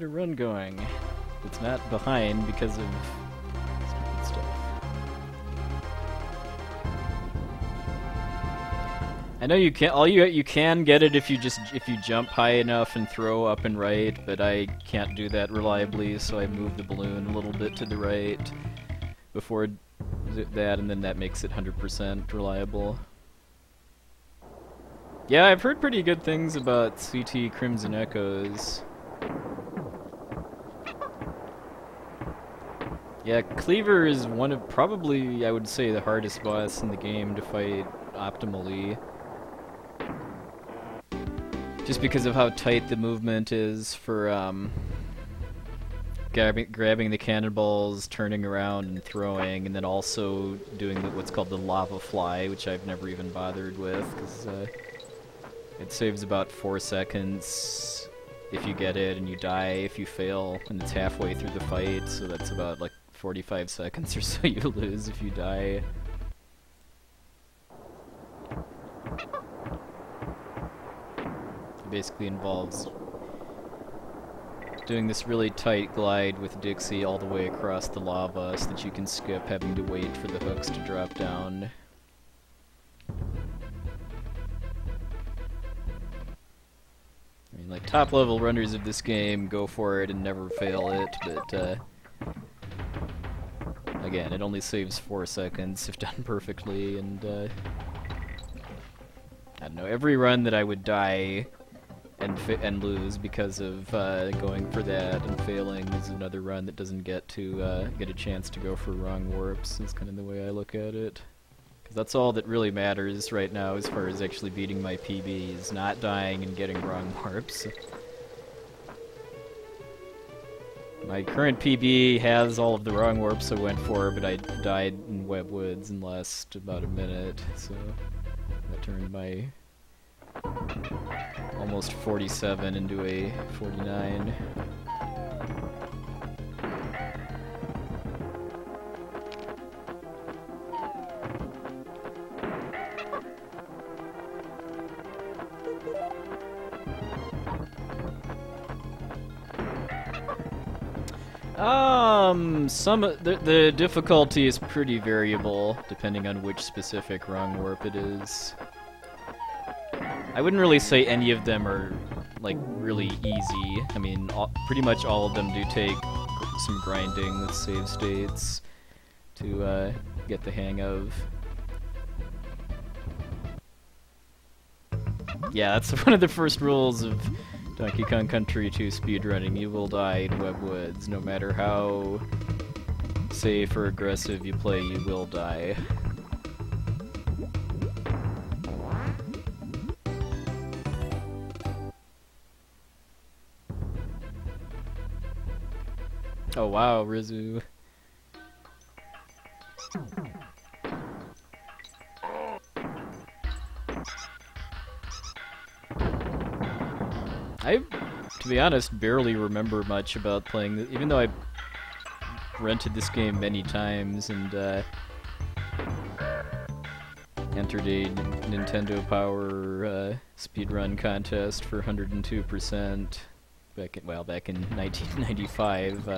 A run going. It's not behind because of stupid stuff. I know you can. You can get it if you jump high enough and throw up and right, but I can't do that reliably, so I move the balloon a little bit to the right before that, and then that makes it 100% reliable. Yeah, I've heard pretty good things about CT Crimson Echoes. Yeah, Cleaver is one of probably, I would say, the hardest boss in the game to fight optimally. Just because of how tight the movement is for grabbing the cannonballs, turning around and throwing, and then also doing what's called the lava fly, which I've never even bothered with, because it saves about 4 seconds if you get it, and you die if you fail, and it's halfway through the fight, so that's about like 45 seconds or so you lose if you die. It basically involves doing this really tight glide with Dixie all the way across the lava so that you can skip having to wait for the hooks to drop down. I mean, like, top level runners of this game go for it and never fail it, but again, it only saves 4 seconds if done perfectly, and I don't know, every run that I would die and lose because of going for that and failing is another run that doesn't get to get a chance to go for wrong warps. Is kind of the way I look at it. Because that's all that really matters right now as far as actually beating my PB, is not dying and getting wrong warps. My current PB has all of the wrong warps I went for, but I died in Webwoods in last about a minute, so that turned my almost 47 into a 49. The difficulty is pretty variable depending on which specific wrong warp it is. I wouldn't really say any of them are like really easy. I mean, pretty much all of them do take some grinding with save states to get the hang of. Yeah, that's one of the first rules of Donkey Kong Country 2 speedrunning. You will die in Webwoods. No matter how safe or aggressive you play, you will die. Oh wow, Rizu. I, to be honest, barely remember much about playing this, even though I rented this game many times and entered a Nintendo Power speedrun contest for 102% back in 1995.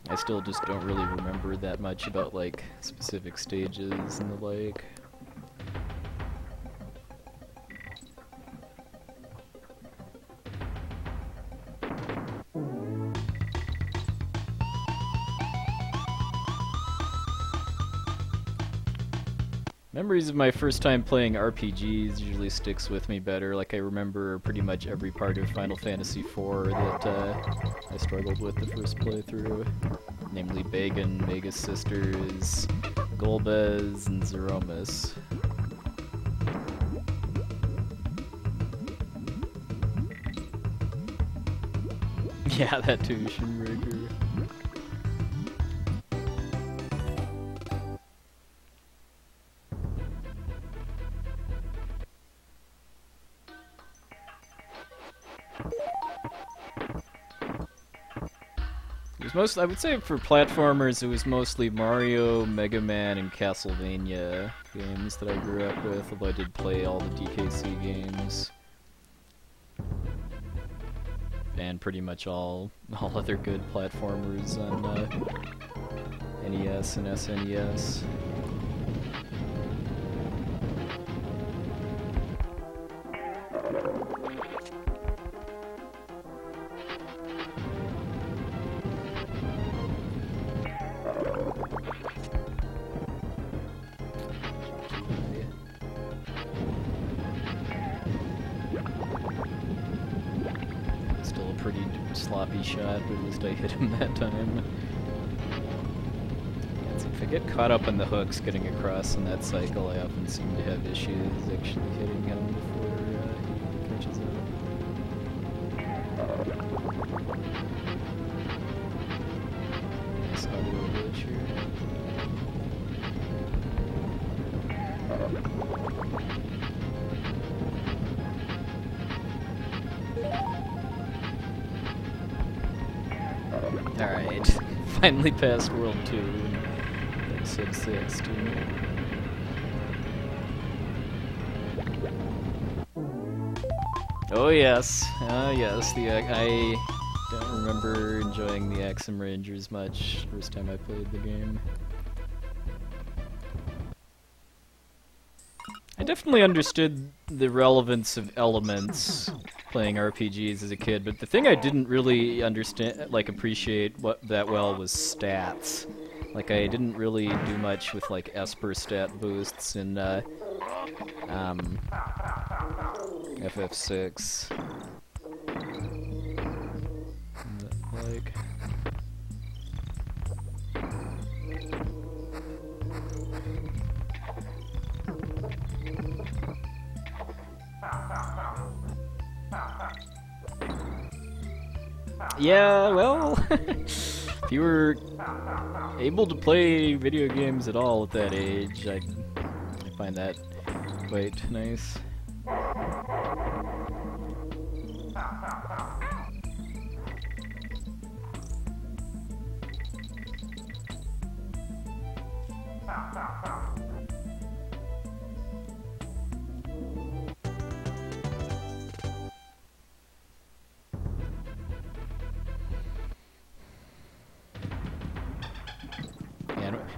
I still just don't really remember that much about like specific stages and the like. Memories of my first time playing RPGs usually sticks with me better. Like, I remember pretty much every part of Final Fantasy IV that I struggled with the first playthrough. Namely Bagan, Magus Sisters, Golbez, and Zeromus. Yeah, that too, Shinbreaker. I would say for platformers, it was mostly Mario, Mega Man, and Castlevania games that I grew up with, although I did play all the DKC games. and pretty much all other good platformers on NES and SNES. Still a pretty sloppy shot, but at least I hit him that time. If I get caught up in the hooks getting across in that cycle, I often seem to have issues actually hitting him before he catches up. Nice audio glitch here. Alright, finally passed World 2. Episode 6, too. Oh yes, yes, I don't remember enjoying the Axum Rangers much first time I played the game. I definitely understood the relevance of elements playing RPGs as a kid, but the thing I didn't really understand, like appreciate that well was stats. Like I didn't really do much with like Esper stat boosts in FF6. Like yeah, well, if you were able to play video games at all at that age, I find that quite nice.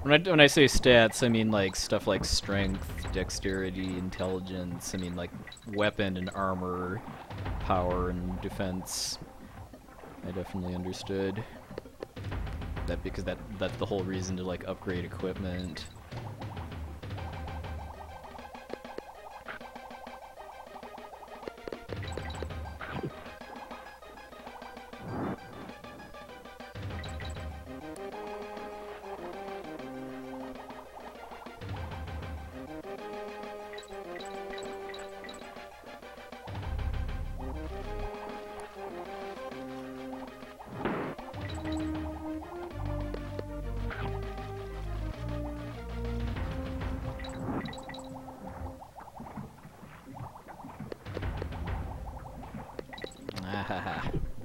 When I say stats, I mean like stuff like strength, dexterity, intelligence. I mean like weapon and armor, power and defense. I definitely understood that because that's the whole reason to like upgrade equipment.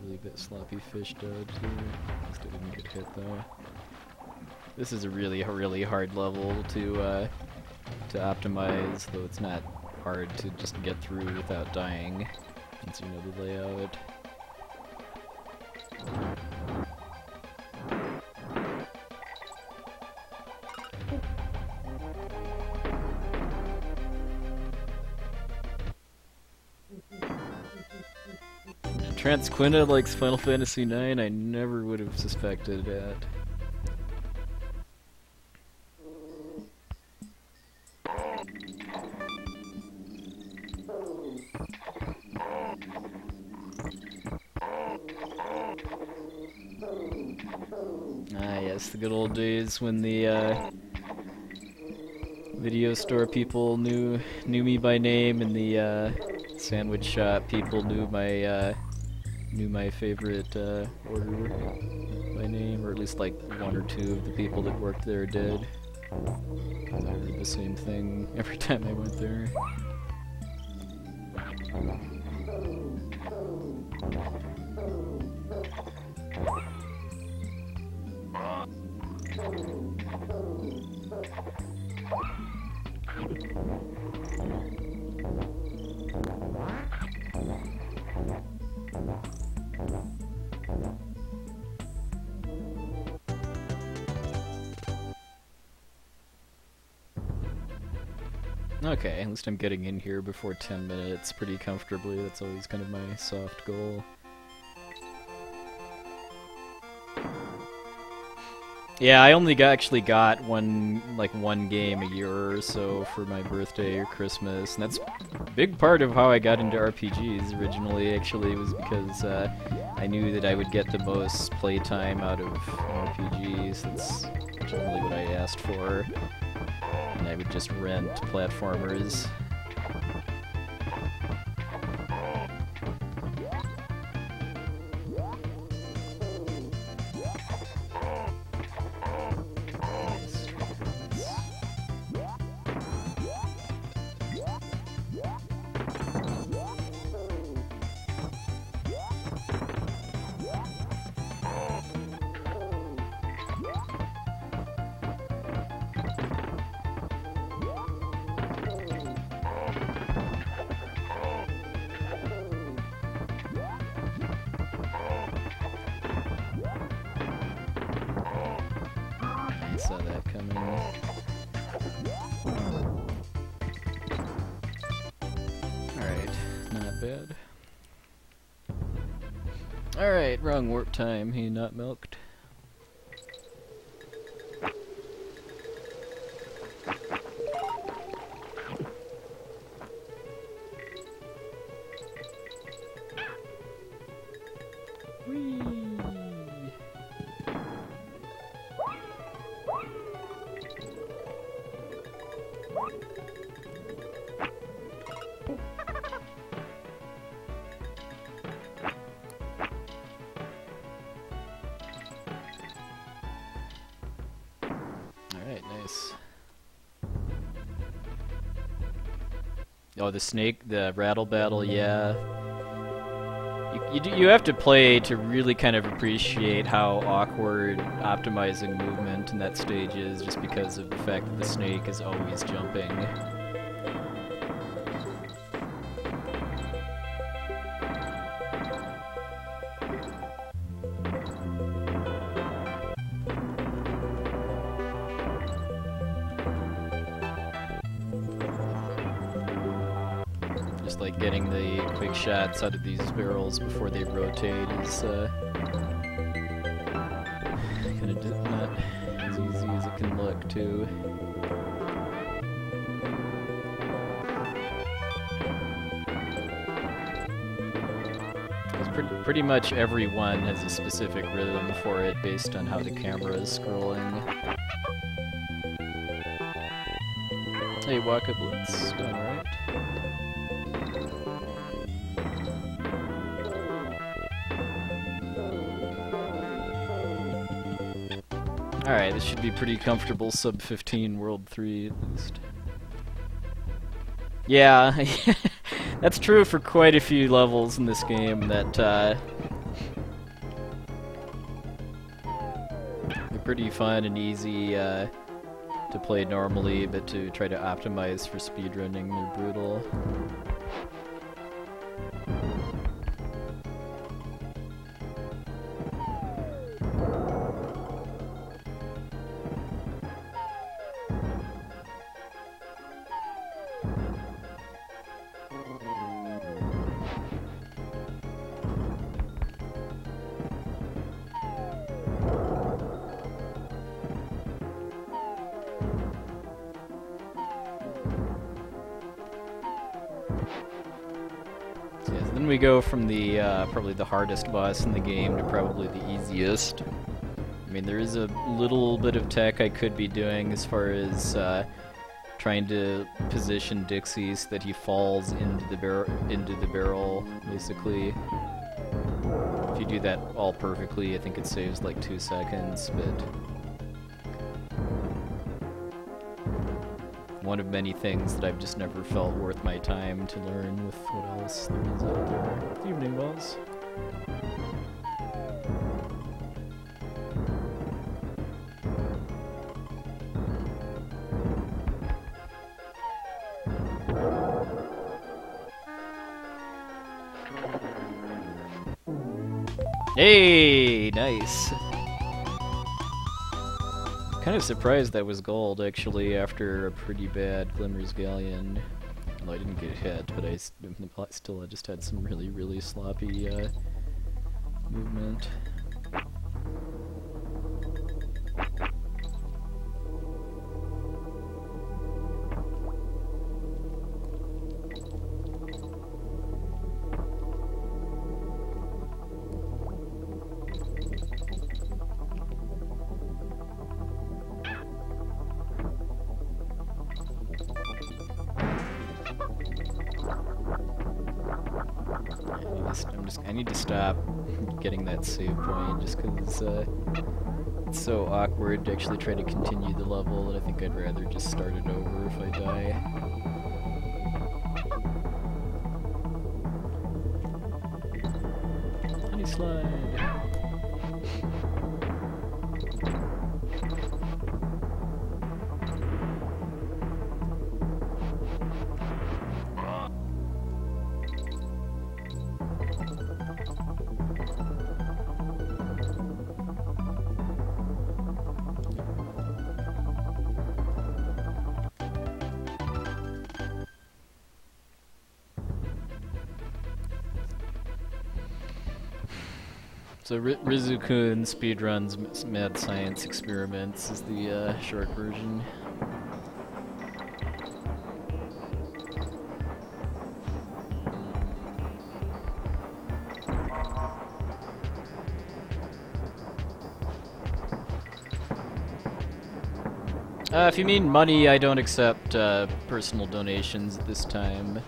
Really bit sloppy fish dodge there. At least I didn't get hit though. This is a really hard level to optimize, though it's not hard to just get through without dying, since you know the layout. Transquinta likes Final Fantasy IX, I never would have suspected that. Ah yes, the good old days when the video store people knew me by name, and the sandwich shop people knew my favorite order by name, or at least like one or two of the people that worked there did. I heard the same thing every time I went there. Okay, at least I'm getting in here before 10 minutes pretty comfortably. That's always kind of my soft goal. Yeah, I only actually got one game a year or so for my birthday or Christmas, and that's a big part of how I got into RPGs originally. Actually, was because I knew that I would get the most playtime out of RPGs. That's generally what I asked for, and I would just rent platformers. Saw that coming. Alright, not bad. Alright, wrong warp time. He not milked. Alright, nice. Oh, the snake, the rattle battle, yeah. You have to play to really kind of appreciate how awkward optimizing movement in that stage is, just because of the fact that the snake is always jumping. Just like getting the quick shots out of these barrels before they rotate is kind of not as easy as it can look, too. Because pretty much every one has a specific rhythm for it based on how the camera is scrolling. Hey, Waka Blitz, going right? Alright, this should be pretty comfortable sub 15 World 3 at least. Yeah, that's true for quite a few levels in this game that they're pretty fun and easy to play normally, but to try to optimize for speedrunning, they're brutal. Then we go from the probably the hardest boss in the game to probably the easiest. I mean, there is a little bit of tech I could be doing as far as trying to position Dixie so that he falls into the barrel, basically. If you do that all perfectly, I think it saves like 2 seconds, but one of many things that I've just never felt worth my time to learn with what else there is out there. Evening balls. Hey, nice. Kind of surprised that was gold, actually, after a pretty bad Glimmer's Galleon. Well, I didn't get hit, but I still just had some really, really sloppy movement. I need to stop getting that save point just because it's so awkward to actually try to continue the level that I think I'd rather just start it over if I die. Honey slide! So Rizu-kun speedruns mad science experiments is the short version. If you mean money, I don't accept personal donations at this time.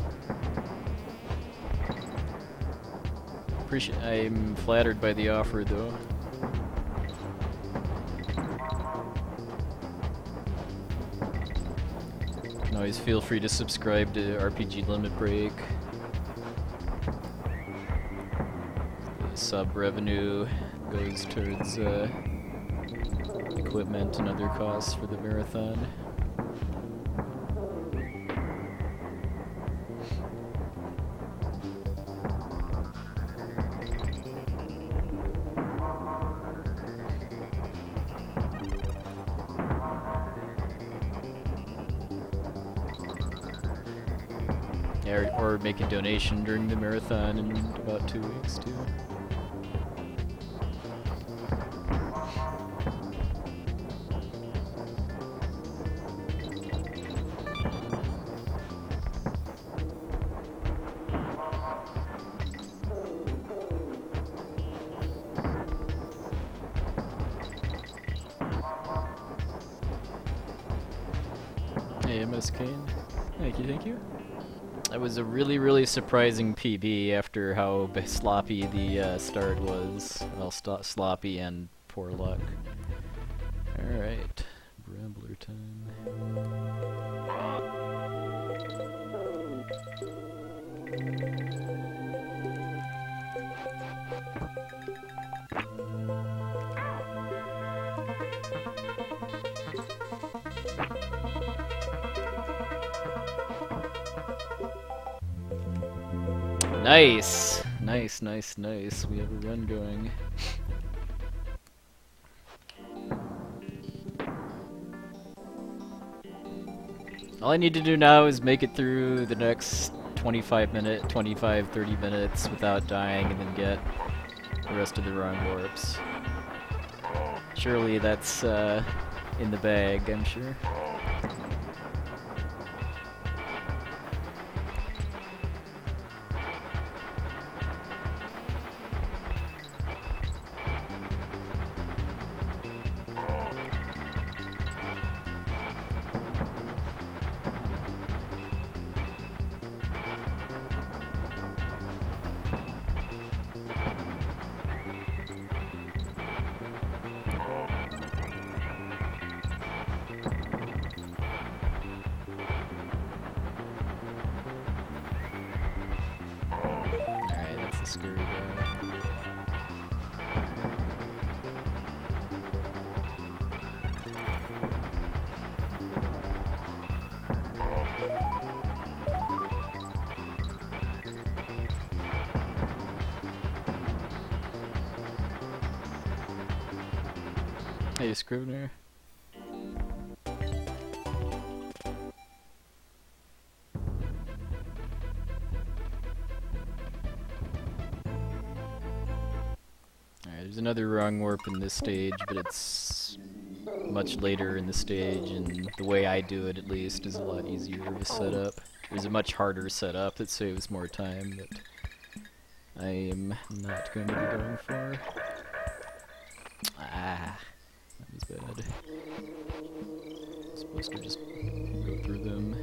I'm flattered by the offer, though. You can always feel free to subscribe to RPG Limit Break. The sub revenue goes towards equipment and other costs for the marathon. Or make a donation during the marathon in about 2 weeks, too. Hey, MS Kane. Thank you. That was a really, really surprising PB after how sloppy the start was. Well, sloppy and poor luck. Alright, Rambler time. Nice. We have a run going. All I need to do now is make it through the next 25, 30 minutes without dying and then get the rest of the run warps. Surely that's in the bag, I'm sure. Hey, Scrivener. Alright, there's another wrong warp in this stage, but it's much later in the stage, and the way I do it, at least, is a lot easier of a setup. There's a much harder setup that saves more time that I am not going to be going for. Ah, that was bad. I'm supposed to just go through them.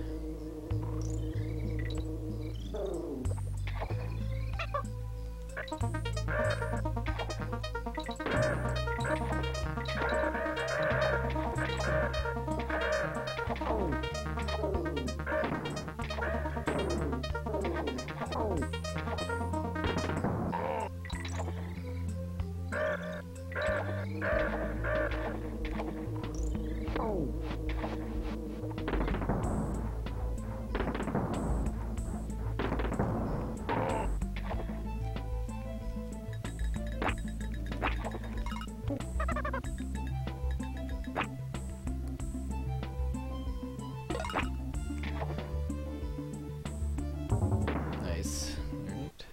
Nice. Alright.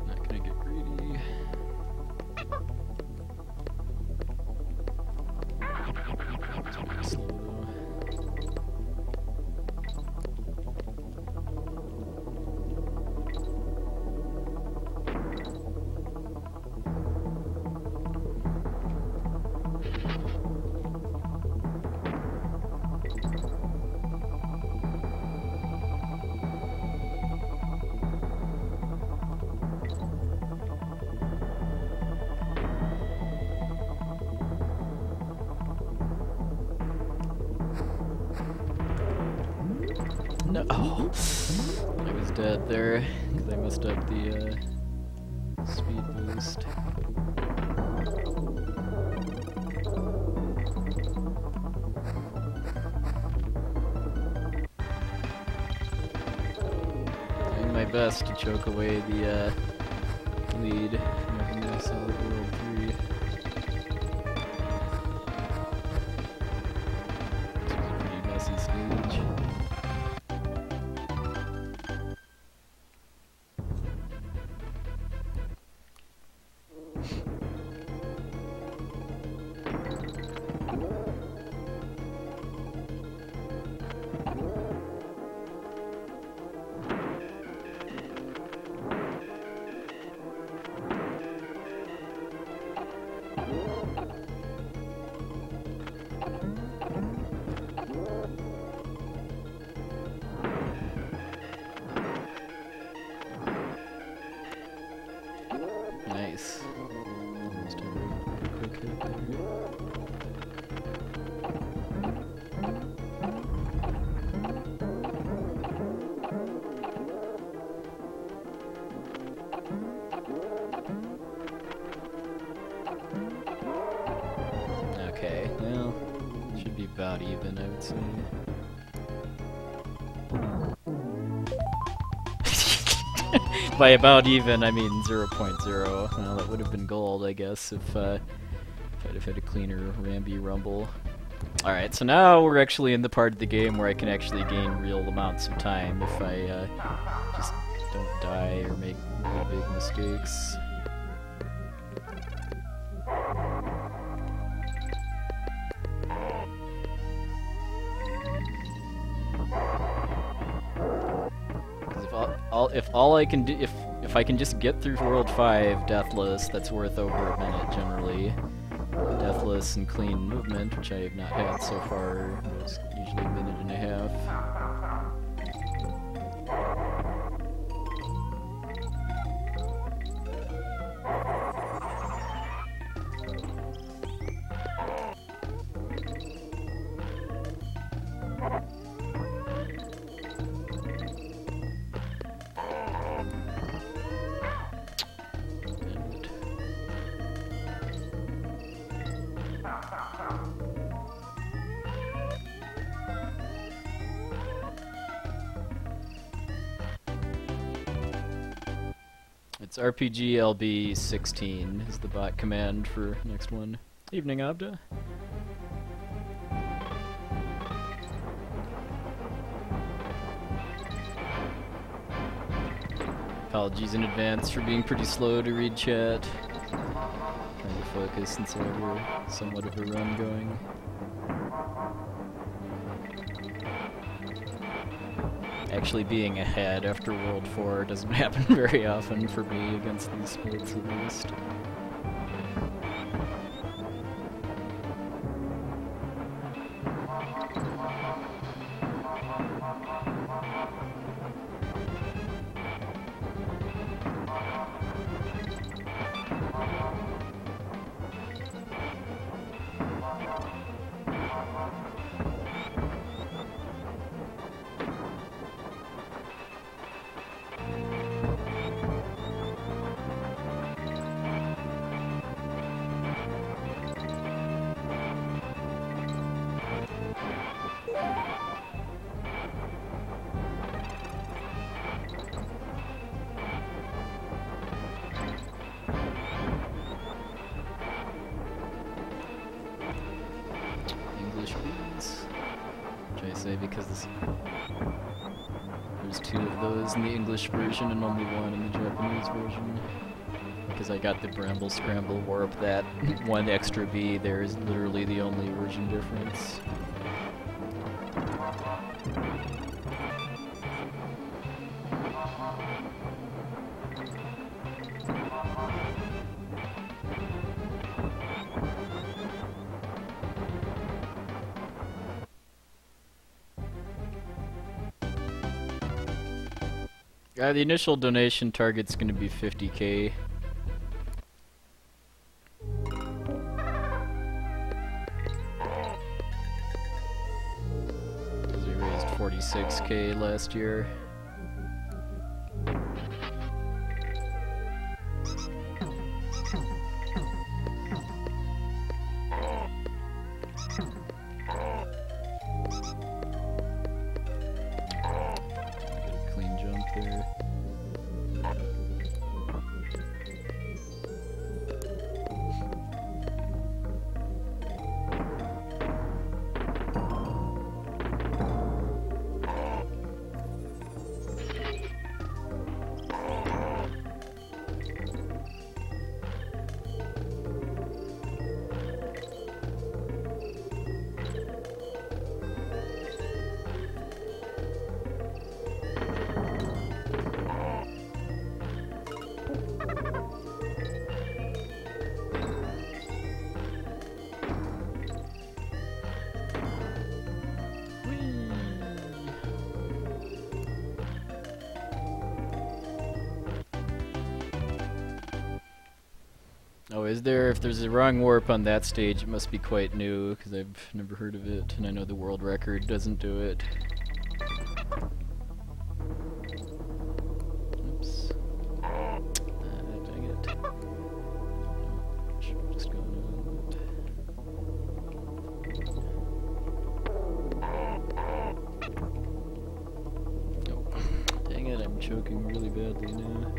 Not gonna get greedy. It's pretty slow though. No, oh, I was dead there because I messed up the speed boost. Doing my best to choke away the lead from having a solid World 3. This was a pretty messy stage. Nice. Almost a quick hit there. Okay, well, should be about even, I would say. By about even, I mean 0.0. Well, that would have been gold, I guess, if I'd have had a cleaner Ramby Rumble. Alright, so now we're actually in the part of the game where I can actually gain real amounts of time if I just don't die or make really big mistakes. If all I can do, if I can just get through World 5 deathless, that's worth over a minute generally. Deathless and clean movement, which I have not had so far. It's usually a minute and a half. It's RPG LB 16 is the bot command for next one. Evening, Abda. Apologies in advance for being pretty slow to read chat. Trying to focus since I have somewhat of a run going. Actually being ahead after World 4 doesn't happen very often for me against these splits at least. Because there's 2 of those in the English version and only 1 in the Japanese version. Because I got the Bramble Scramble Warp, that 1 extra B there is literally the only version difference. The initial donation target's gonna be 50K. Because we raised 46K last year. Oh, is there? If there's a wrong warp on that stage, it must be quite new, because I've never heard of it, and I know the world record doesn't do it. Oops. Dang it. Should've just gone on that. Oh. Dang it, I'm choking really badly now.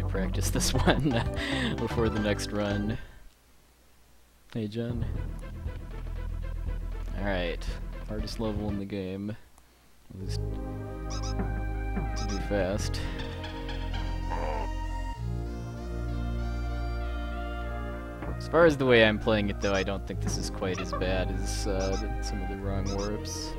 Practice this one before the next run. Hey, John. Alright, hardest level in the game. At least to do fast. As far as the way I'm playing it, though, I don't think this is quite as bad as some of the wrong warps.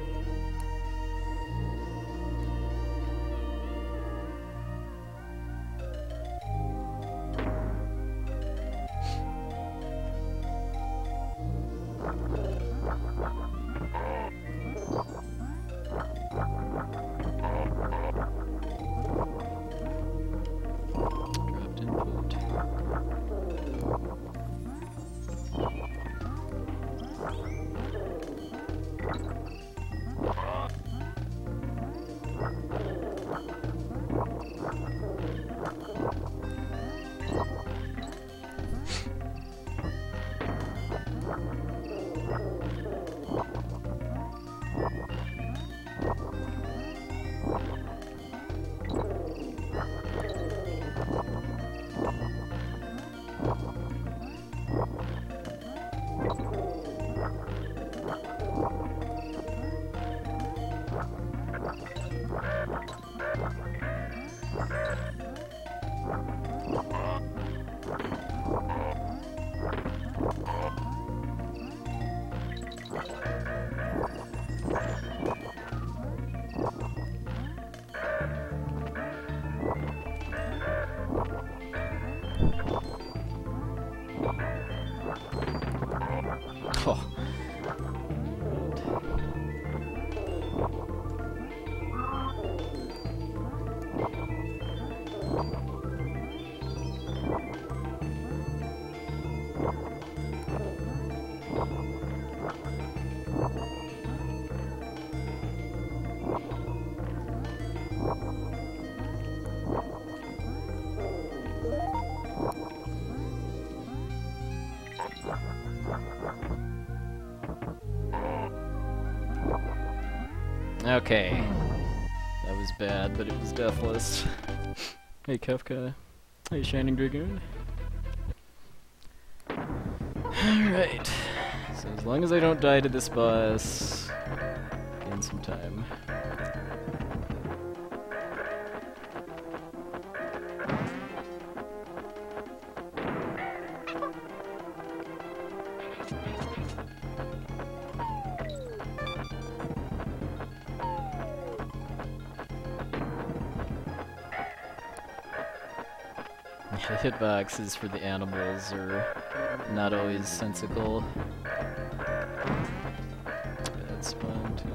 Dropped input. Oh. Okay. That was bad, but it was deathless. Hey Kafka. Hey Shining Dragoon. Alright. So as long as I don't die to this boss, gain some time. The hitboxes for the animals are not always sensical. Bad spawn too.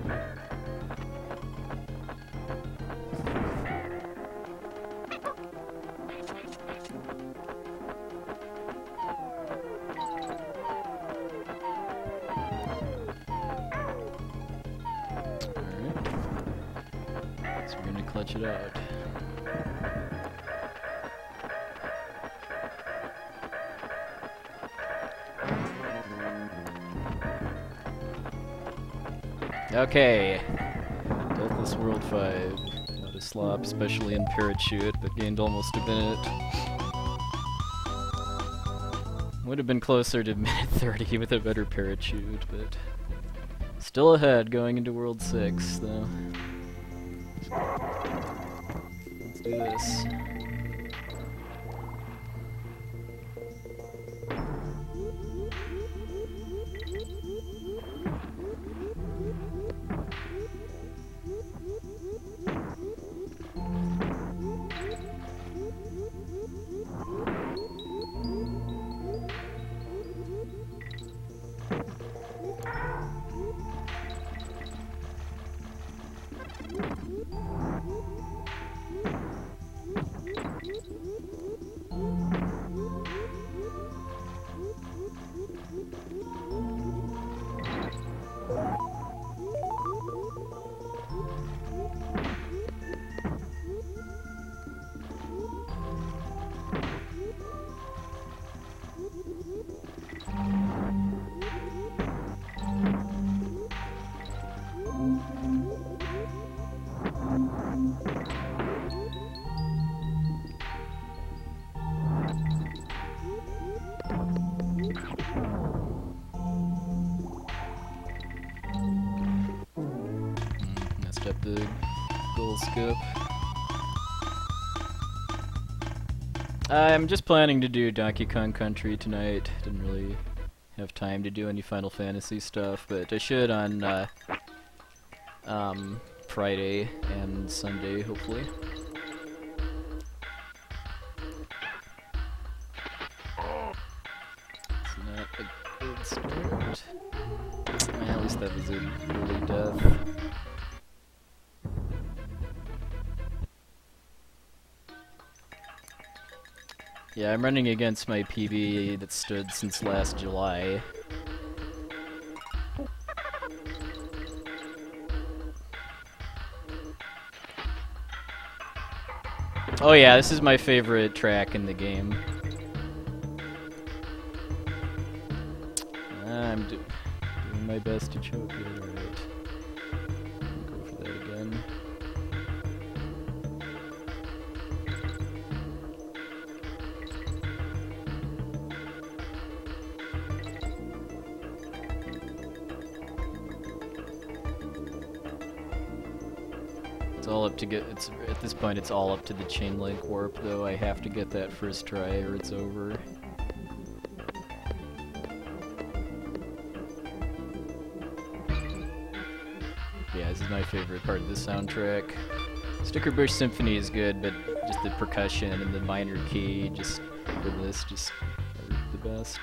Alright. So we're gonna clutch it out. Okay, Deathless World 5. Not a slop, especially in Parrot Chute, but gained almost a minute. Would have been closer to minute 30 with a better Parrot Chute, but still ahead going into World 6, though. Let's do this. Messed up the goal skip. I'm just planning to do Donkey Kong Country tonight. Didn't really have time to do any Final Fantasy stuff, but I should on Friday and Sunday, hopefully. It's not a good start. Well, at least that was a early death. Yeah, I'm running against my PB that stood since last July. Oh yeah, this is my favorite track in the game. I'm doing my best to choke it. Alright. Go for that again. All up to get at this point it's all up to the chain link warp, though. I have to get that first try or it's over. Yeah, this is my favorite part of the soundtrack. Sticker Bush Symphony is good, but just the percussion and the minor key just for this just are the best.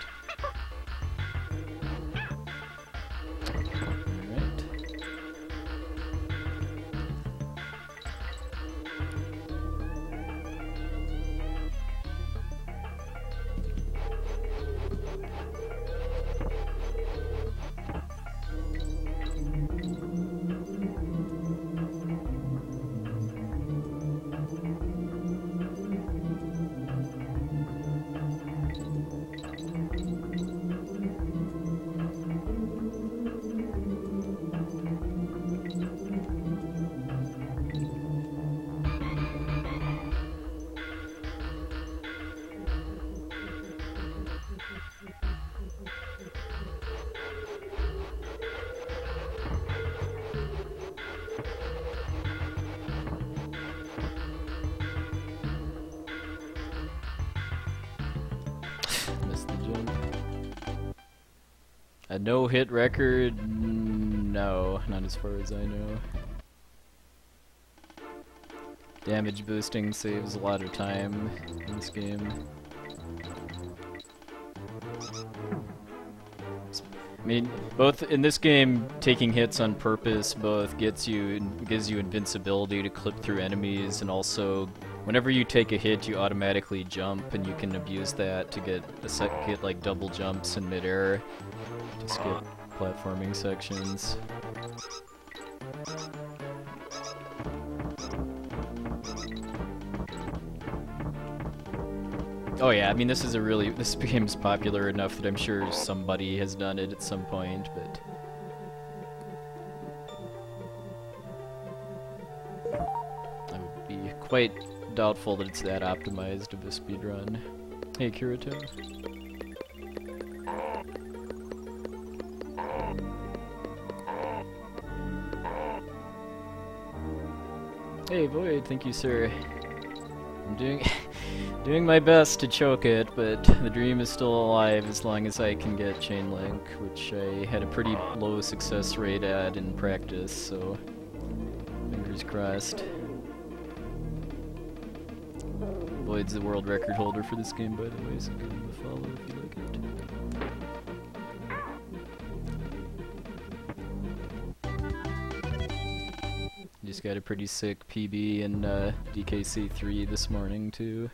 A no-hit record? No, not as far as I know. Damage boosting saves a lot of time in this game. I mean, both in this game, taking hits on purpose both gives you invincibility to clip through enemies, and also whenever you take a hit, you automatically jump, and you can abuse that to get like double jumps in midair to skip platforming sections. Oh yeah, I mean this game's popular enough that I'm sure somebody has done it at some point, but I would be quite doubtful that it's that optimized of a speedrun. Hey Kirito. Hey Void, thank you sir. I'm doing my best to choke it, but the dream is still alive as long as I can get chain link, which I had a pretty low success rate at in practice, so fingers crossed. Void's the world record holder for this game, by the way, so give him a follow if you like it. Just got a pretty sick PB in DKC3 this morning, too.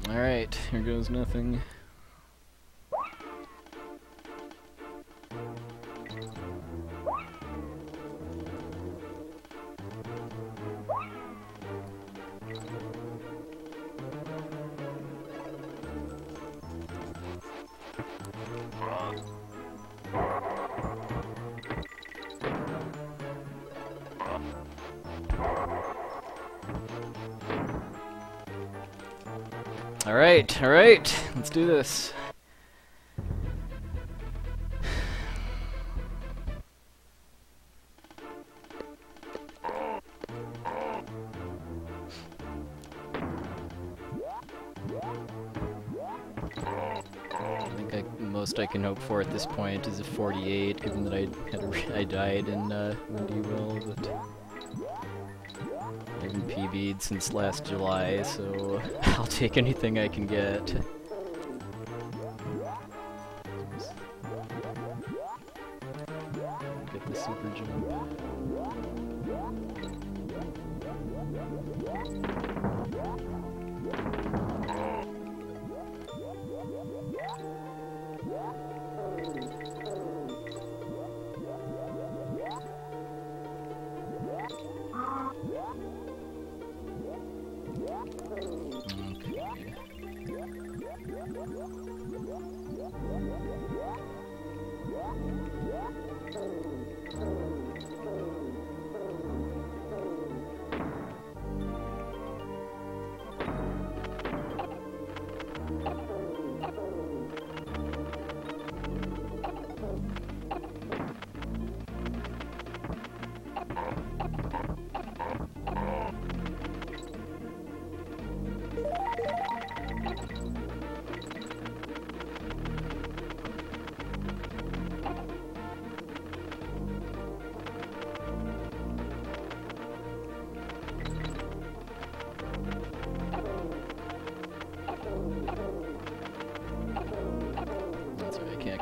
Alright, here goes nothing. Alright, let's do this. I think most I can hope for at this point is a 48, given that I died in Windy Will, but I haven't PB'd since last July, so I'll take anything I can get. Get the super jump.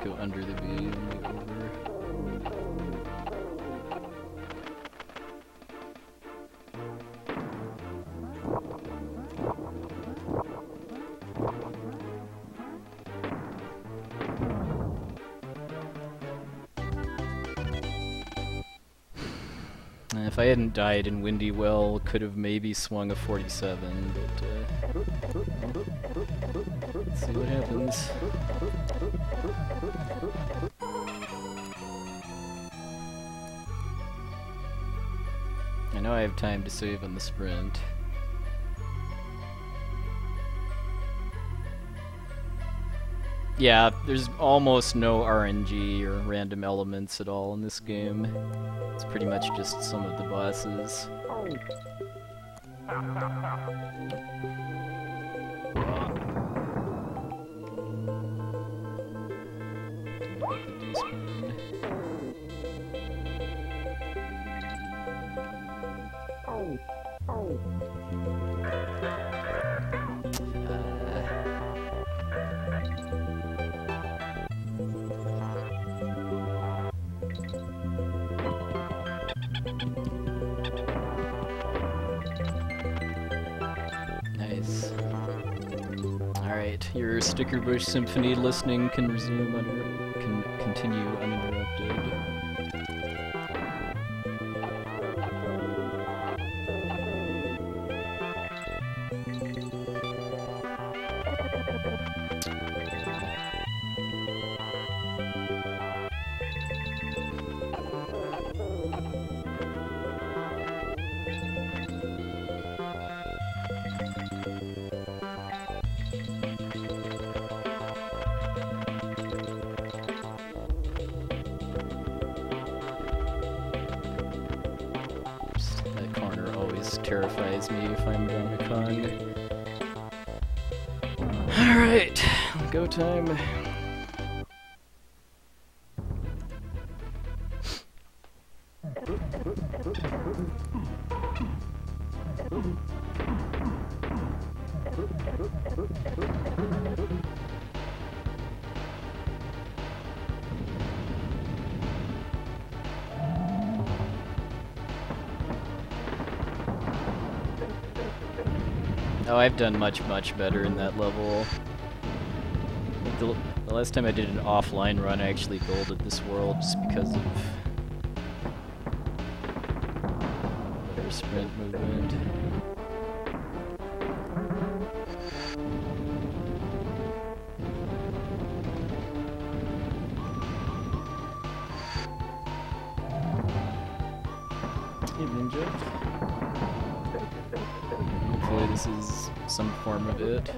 Go under the beam, over. If I hadn't died in Windy Well, could have maybe swung a 47, but let's see what happens. I know I have time to save on the sprint. Yeah, there's almost no RNG or random elements at all in this game. It's pretty much just some of the bosses. Nice. Alright, your Sticker Bush Symphony listening can continue uninterrupted. Terrifies me if I'm down a Kong. Alright, go time. Oh, I've done much better in that level. The last time I did an offline run, I actually golded this world just because of better sprint movement. Evening, Jeff. Hopefully this is some form of it.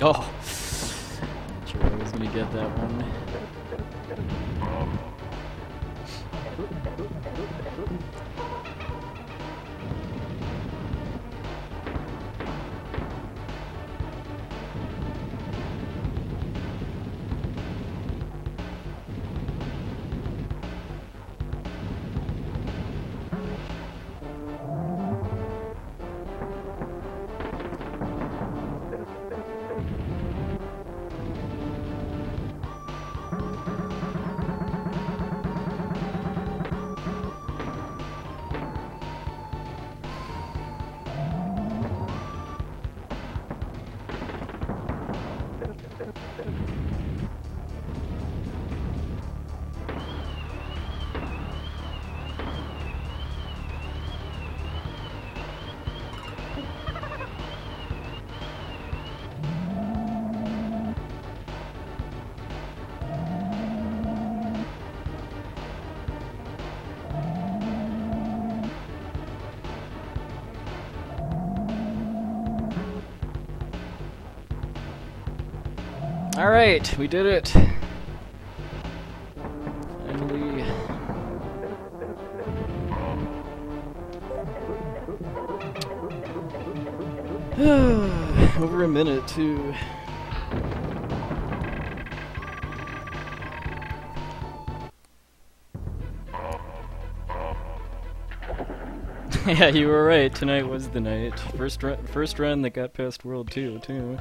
Oh! Not sure I was gonna get that one. Alright, we did it! Finally. Over a minute, too. Yeah, you were right. Tonight was the night. First run that got past World 2, too.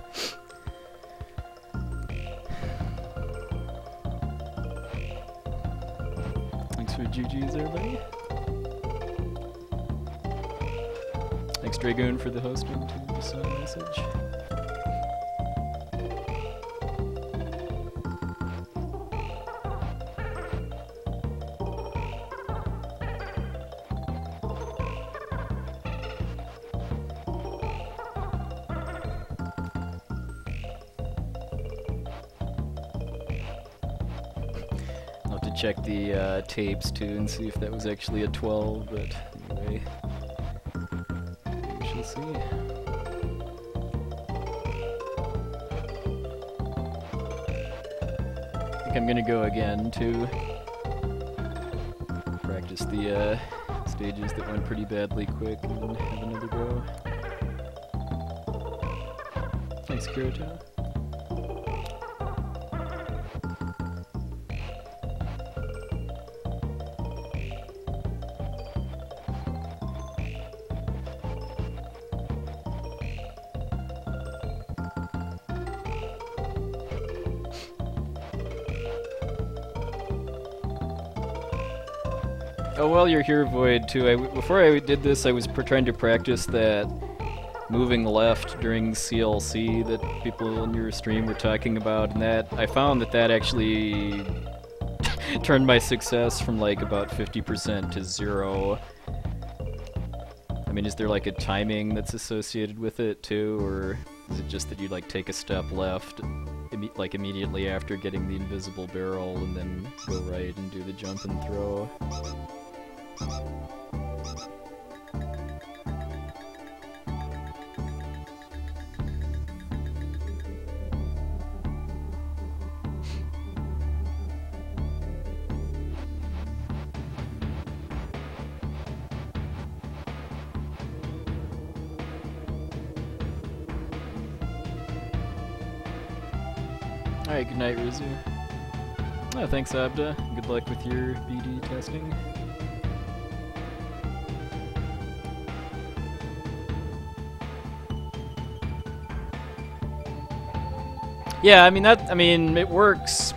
Thanks for GG's, everybody. Thanks, Dragoon, for the hosting, too. Just a message. Check the tapes too and see if that was actually a 12, but anyway, we shall see. I think I'm gonna go again to practice the stages that went pretty badly quick and then have another go. Thanks, Kirito. Oh, while you're here, Void, too, before I did this, I was trying to practice that moving left during CLC that people in your stream were talking about, and that I found that actually turned my success from like about 50% to 0. I mean, is there like a timing that's associated with it too, or is it just that you like take a step left, like immediately after getting the invisible barrel, and then go right and do the jump and throw? Alright, good night, Rizu. Oh, thanks, Abda. Good luck with your BD testing. Yeah, I mean, it works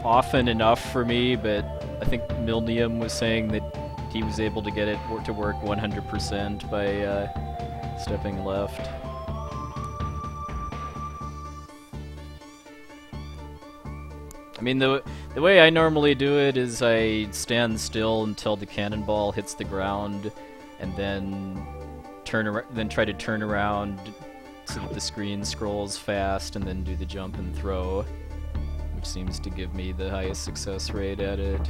often enough for me, but I think Milnium was saying that he was able to get it to work 100% by stepping left. I mean, the way I normally do it is I stand still until the cannonball hits the ground, and then try to turn around so that the screen scrolls fast, and then do the jump and throw, which seems to give me the highest success rate at it.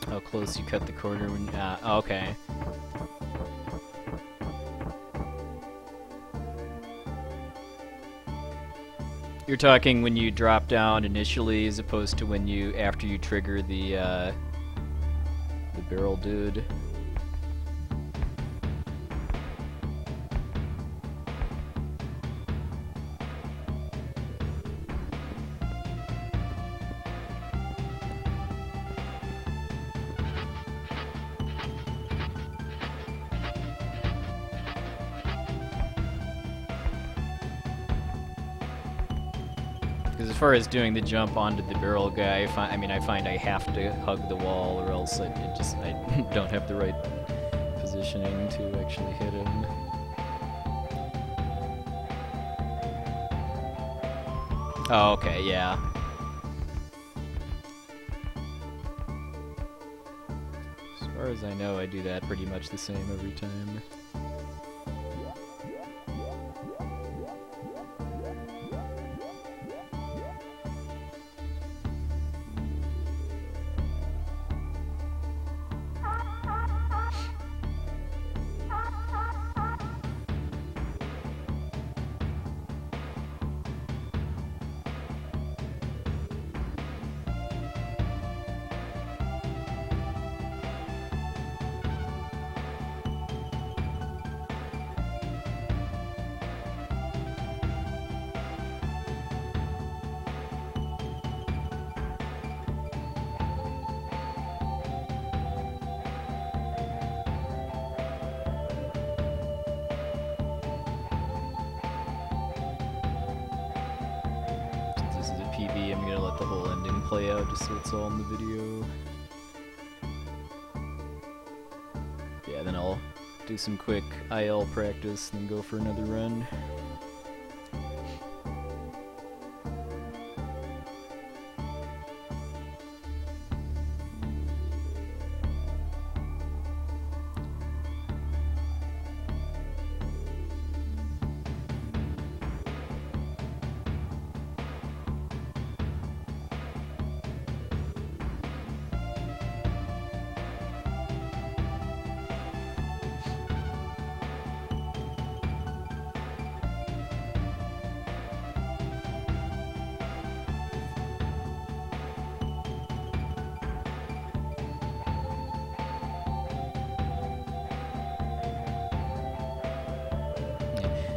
How close you cut the corner when... okay. You're talking when you drop down initially, as opposed to when you... after you trigger the barrel dude. Because as far as doing the jump onto the barrel guy, I find I have to hug the wall, or else I don't have the right positioning to actually hit him. Oh, okay, yeah. As far as I know, I do that pretty much the same every time. I'm gonna let the whole ending play out just so it's all in the video. Yeah, then I'll do some quick IL practice and then go for another run.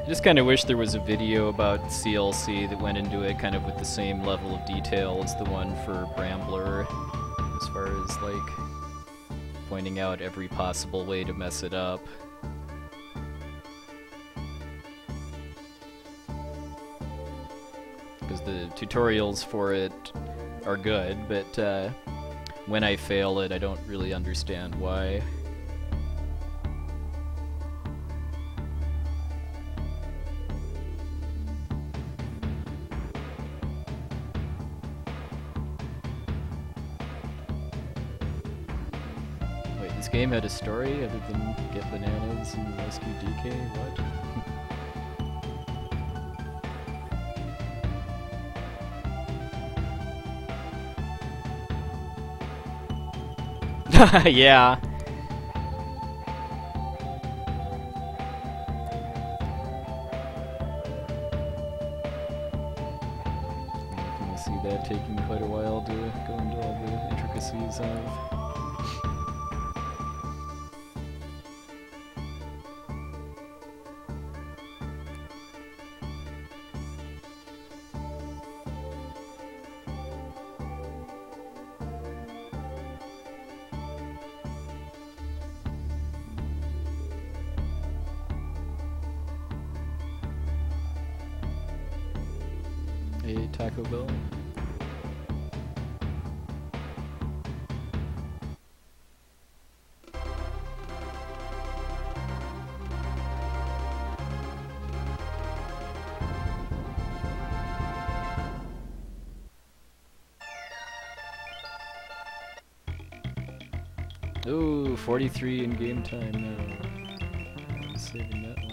I just kind of wish there was a video about CLC that went into it kind of with the same level of detail as the one for Brambler, as far as like pointing out every possible way to mess it up. Because the tutorials for it are good, but when I fail it, I don't really understand why. This game had a story other than get bananas and rescue DK? What? Yeah. I can see that taking quite a while to go into all the intricacies of. A Taco Bell. Ooh, 43 in game time now. I'm saving that.